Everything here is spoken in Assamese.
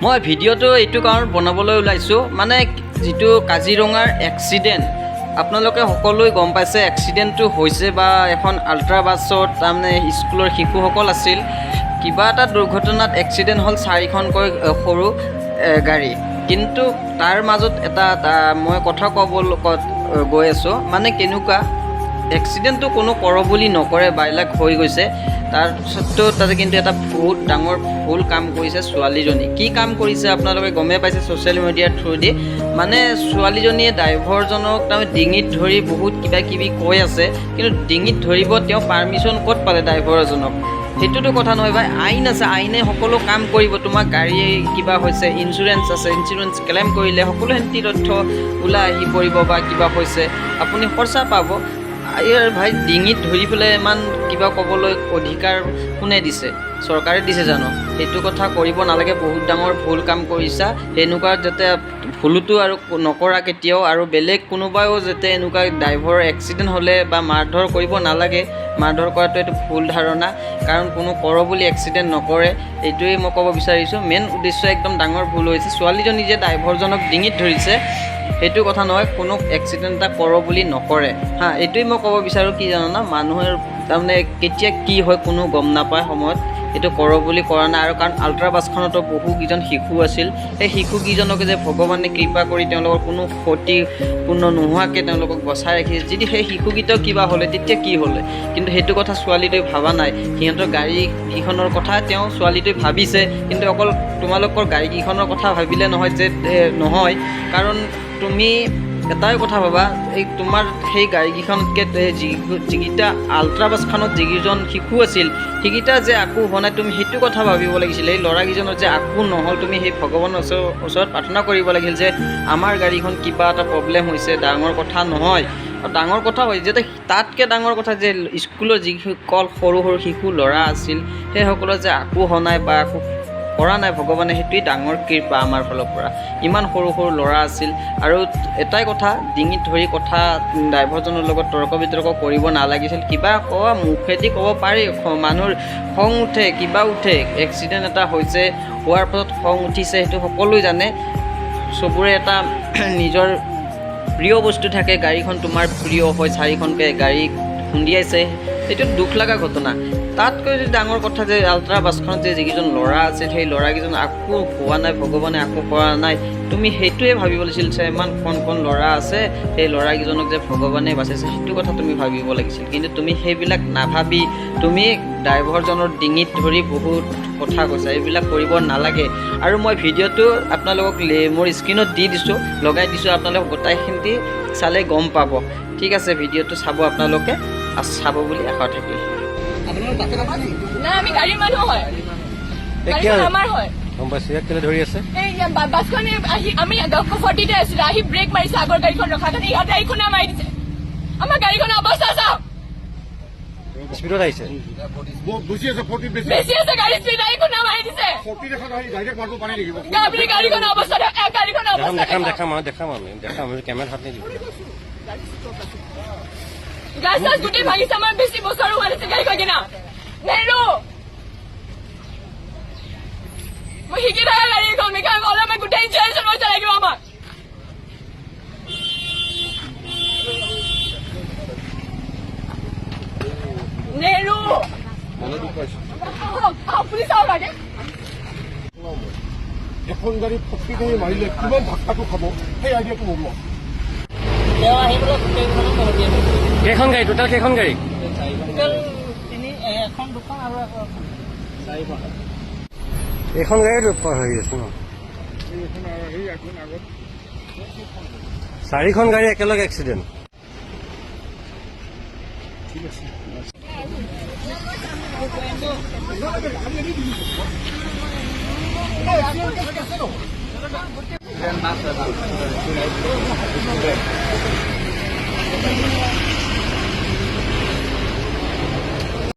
মই ভিডিঅ'টো এইটো কাৰণ বনাবলৈ ওলাইছোঁ মানে যিটো কাজিৰঙাৰ এক্সিডেণ্ট আপোনালোকে সকলোৱে গম পাইছে এক্সিডেণ্টটো হৈছে বা এখন আল্ট্ৰা বাছত তাৰমানে স্কুলৰ শিশুসকল আছিল কিবা এটা দুৰ্ঘটনাত এক্সিডেণ্ট হ'ল 4খনকৈ সৰু গাড়ী কিন্তু তাৰ মাজত এটা মই কথা ক'বলৈ গৈ আছোঁ মানে কেনেকুৱা এক্সিডেণ্টটো কোনো কৰোঁ বুলি নকৰে বাইলাক হৈ গৈছে তাৰ সত্ত্বেও তাতে কিন্তু এটা বহুত ডাঙৰ ভুল কাম কৰিছে ছোৱালীজনী কি কাম কৰিছে আপোনালোকে গমেই পাইছে ছ'চিয়েল মিডিয়াৰ থ্ৰুদি মানে ছোৱালীজনীয়ে ড্ৰাইভাৰজনক তাৰমানে ডিঙিত ধৰি বহুত কিবা কিবি কৈ আছে কিন্তু ডিঙিত ধৰিব তেওঁ পাৰ্মিশ্যন ক'ত পালে ড্ৰাইভাৰজনক সেইটোতো কথা নহয় ভাই আইন আছে আইনে সকলো কাম কৰিব তোমাক গাড়ী কিবা হৈছে ইঞ্চুৰেঞ্চ আছে ইঞ্চুৰেঞ্চ ক্লেইম কৰিলে সকলোখিনি তথ্য ওলাই আহি পৰিব বা কিবা হৈছে আপুনি খৰচা পাব ভাই ডিঙিত ধৰি পেলাই ইমান কিবা ক'বলৈ অধিকাৰ কোনে দিছে চৰকাৰে দিছে জানো সেইটো কথা কৰিব নালাগে বহুত ডাঙৰ ভুল কাম কৰিছা এনেকুৱা যাতে ভুলটো আৰু নকৰা কেতিয়াও আৰু বেলেগ কোনোবাও যাতে এনেকুৱা ড্ৰাইভাৰ এক্সিডেণ্ট হ'লে বা মাৰধৰ কৰিব নালাগে মাৰধৰ কৰাটো এইটো ভুল ধাৰণা কাৰণ কোনো কৰোঁ বুলি এক্সিডেণ্ট নকৰে এইটোৱেই মই ক'ব বিচাৰিছোঁ মেইন উদ্দেশ্য একদম ডাঙৰ ভুল হৈছে ছোৱালীজনী যে ড্ৰাইভাৰজনক ডিঙিত ধৰিছে সেইটো কথা নহয় কোনো এক্সিডেণ্ট এটা কৰোঁ বুলি নকৰে হা এইটোৱেই মই ক'ব বিচাৰোঁ কি জানো মানুহৰ তাৰমানে কেতিয়া কি হয় কোনো গম নাপায় সময়ত এইটো কৰোঁ বুলি কৰা নাই আৰু কাৰণ আল্ট্ৰা বাছখনতো বহুকেইজন শিশু আছিল সেই শিশুকেইজনকে যে ভগৱানে কৃপা কৰি তেওঁলোকৰ কোনো ক্ষতিপূৰ্ণ নোহোৱাকৈ তেওঁলোকক বচাই ৰাখিছে যদি সেই শিশুকেইটাও কিবা হ'লে তেতিয়া কি হ'লে কিন্তু সেইটো কথা ছোৱালীটোৱে ভবা নাই সিহঁতৰ গাড়ীকেইখনৰ কথা তেওঁ ছোৱালীটোৱে ভাবিছে কিন্তু অকল তোমালোকৰ গাড়ীকেইখনৰ কথা ভাবিলে নহয় যে নহয় কাৰণ তুমি এটাই কথা ভাবা এই তোমাৰ সেই গাড়ীকেইখনতকৈ যিকেইটা আল্ট্ৰা বাছখনত যিকেইজন শিশু আছিল সেইকেইটা যে আকৌ হোৱা নাই তুমি সেইটো কথা ভাবিব লাগিছিল এই ল'ৰাকেইজনৰ যে আকৌ নহ'ল তুমি সেই ভগৱানৰ ওচৰত প্ৰাৰ্থনা কৰিব লাগিছিল যে আমাৰ গাড়ীখন কিবা এটা প্ৰব্লেম হৈছে ডাঙৰ কথা নহয় আৰু ডাঙৰ কথা হয় যে তাতকৈ ডাঙৰ কথা যে স্কুলৰ যিসকল সৰু সৰু শিশু ল'ৰা আছিল সেইসকলৰ যে আকৌ হোৱা নাই বা আকৌ কৰা নাই ভগৱানে সেইটোৱেই ডাঙৰ কৃপা আমাৰ ফালৰ পৰা ইমান সৰু সৰু ল'ৰা আছিল আৰু এটাই কথা ডিঙিত ধৰি কথা ড্ৰাইভাৰজনৰ লগত তৰ্ক বিতৰ্ক কৰিব নালাগিছিল কিবা কোৱা মুখেদি ক'ব পাৰি মানুহৰ খং উঠে কিবা উঠে এক্সিডেণ্ট এটা হৈছে হোৱাৰ পাছত খং উঠিছে সেইটো সকলোৱে জানে চবৰে এটা নিজৰ প্ৰিয় বস্তু থাকে গাড়ীখন তোমাৰ প্ৰিয় হয় 4খনকৈ গাড়ী খুন্দিয়াইছে সেইটো দুখ লগা ঘটনা তাতকৈ যদি ডাঙৰ কথা যে আল্ট্ৰা বাছখনত যে যিকেইজন ল'ৰা আছিল সেই ল'ৰাকেইজন আকৌ হোৱা নাই ভগৱানে আকৌ কৰা নাই তুমি সেইটোৱে ভাবিব লাগিছিল যে ইমান কণ ল'ৰা আছে সেই ল'ৰাকেইজনক যে ভগৱানে বাচাইছে সেইটো কথা তুমি ভাবিব লাগিছিল কিন্তু তুমি সেইবিলাক নাভাবি তুমি ড্ৰাইভাৰজনৰ ডিঙিত ধৰি বহুত কথা কৈছা এইবিলাক কৰিব নালাগে আৰু মই ভিডিঅ'টো আপোনালোকক মোৰ স্ক্ৰীণত দি দিছোঁ লগাই দিছোঁ আপোনালোক গোটাইখিনি চালে গম পাব ঠিক আছে ভিডিঅ'টো চাব আপোনালোকে চাব বুলি আশা থাকিল না আমি গাড়ীৰ মানুহ হয় গাড়ীখন আমাৰ হয় গম পাইছোঁ ইয়াক কেলে ধৰি আছে এই বাছখনে আহি আমি 40তে আছিলোঁ আহি ব্ৰেক মাৰিছে আগৰ গাড়ীখন ৰখা কাৰণে ইহঁতে আহি খুন্দা মাৰি দিছে আমাৰ গাড়ীখনৰ অৱস্থা চাওক স্পীডত আহিছে বেছি আছে গাড়ী স্পীড আহি খুন্দা মাৰি দিছে আপুনি গাড়ীখনৰ অৱস্থা গাড়ীখনৰ অৱস্থা দেখাম আমি কেমেৰাত হাত নিদিব গাছ চাছ গোটেই ভাঙিছে আমাৰ বেছি বছৰ হোৱা নাছিল গাড়ীখন কিনা নেৰো মই শিকি থকা গাড়ীখন মেকানিক অলপ গোটেই ইঞ্চুৰেঞ্চৰ পইচা লাগিব আমাক নেৰো আপুনি চাওক লাগে এখন গাড়ী ফটকি গাড়ী মাৰিলে কিমান ধাক্কাটো খাব সেই আইডিয়াটো ওলোৱা কেইখন গাড়ী টোটেল কেইখন গাড়ী এইখন গাড়ী হেৰি আছে ন 4খন গাড়ী একেলগে এক্সিডেণ্ট ঠিক আছে